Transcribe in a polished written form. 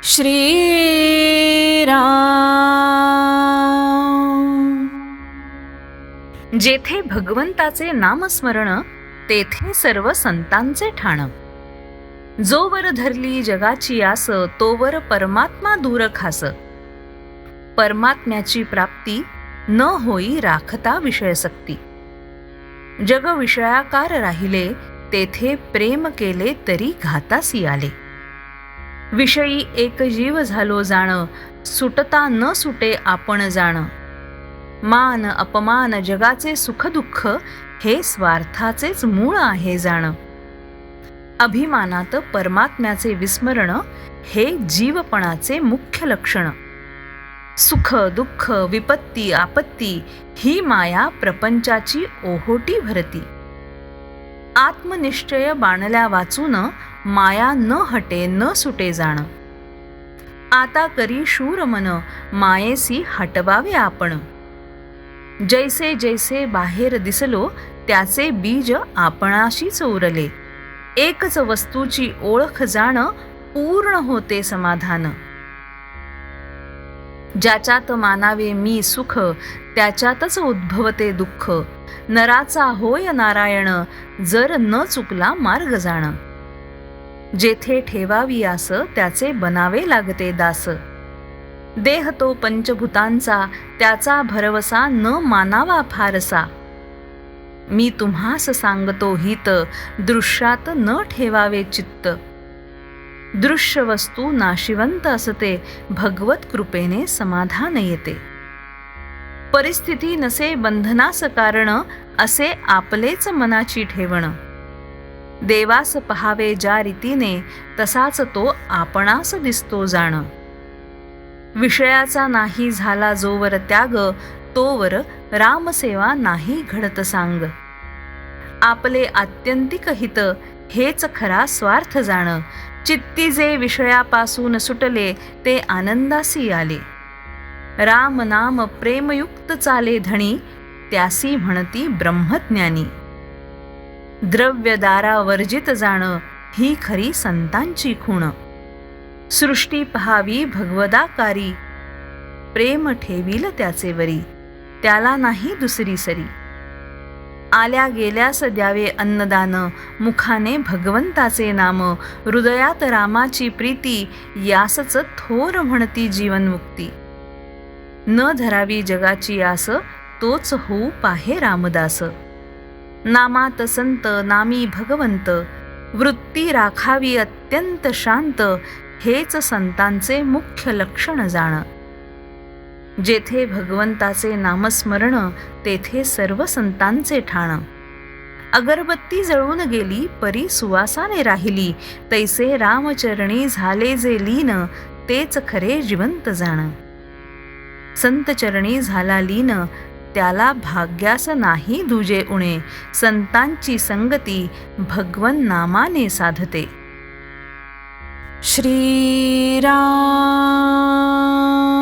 श्री राम. जेथे भगवंताचे नामस्मरण तेथे सर्व संतांचे ठाण. जोवर धरली जगाची आस तोवर परमात्मा दूर खास. परमात्म्याची प्राप्ती न होई राखता विषयसक्ती. जग विषयाकार राहिले तेथे प्रेम केले तरी घातासी आले. विषयी एक जीव झालो जाण सुटता न सुटे आपण जाण. मान अपमान जगाचे सुख दुःख हे स्वार्थाचेच मूळ आहे जाण. अभिमानात परमात्म्याचे विस्मरण हे जीवपणाचे मुख्य लक्षण. सुख दुःख विपत्ती आपत्ती ही माया प्रपंचाची ओहोटी भरती. आत्मनिश्चय बाणल्या वाचून माया न हटे न सुटे जाण. आता करी शूर मन मायेसी हटवावे आपण. जैसे जैसे बाहेर दिसलो त्याचे बीज आपणाशीच उरले. एकच वस्तूची ओळख जाण पूर्ण होते समाधान. ज्याच्यात मानावे मी सुख त्याच्यातच उद्भवते दुःख. नराचा होय नारायण जर न चुकला मार्ग जाण. जेथे ठेवावी आस त्याचे बनावे लागते दास. देह तो पंचभूतांचा त्याचा भरवसा न मानावा फारसा. मी तुम्हास सांगतो हित दृश्यात न ठेवावे चित्त. दृश्य वस्तू नाशिवंत असते भगवत कृपेने समाधान येते. परिस्थिती नसे बंधनास कारण असे आपलेच मनाची ठेवण. देवास पहावे ज्या रीतीने तसाच तो आपणास दिसतो जाण. विषयाचा नाही झाला जोवर त्याग तोवर रामसेवा नाही घडत सांग. आपले आत्यंतिक हित हेच खरा स्वार्थ जाण. चित्ती जे विषयापासून सुटले ते आनंदासी आले. राम नाम प्रेमयुक्त चाले धणी त्यासी म्हणती ब्रह्मज्ञानी. द्रव्यदारा वर्जित जाण ही खरी संतांची खूण. सृष्टी पहावी भगवदाकारी प्रेम ठेवील त्याचे वरी. त्याला नाही दुसरी सरी. आल्या गेल्यास द्यावे अन्नदान मुखाने भगवंताचे नाम. हृदयात रामाची प्रीती यासच थोर म्हणती जीवनमुक्ती. न धरावी जगाची आस तोच होऊ पाहे रामदास. नामात संत नामी भगवंत वृत्ती राखावी अत्यंत शांत. हेच संतांचे मुख्य लक्षण जाण. जेथे भगवंताचे नामस्मरण तेथे सर्व संतांचे ठाण. अगरबत्ती जळून गेली परी सुवासाने राहिली. तैसे रामचरणी झाले जे लीन तेच खरे जिवंत जाण. संतचरणी झाला लीन त्याला भाग्यास नाही दुजे उणे. संतांची संगती भगवन नामाने साधते. श्री राम.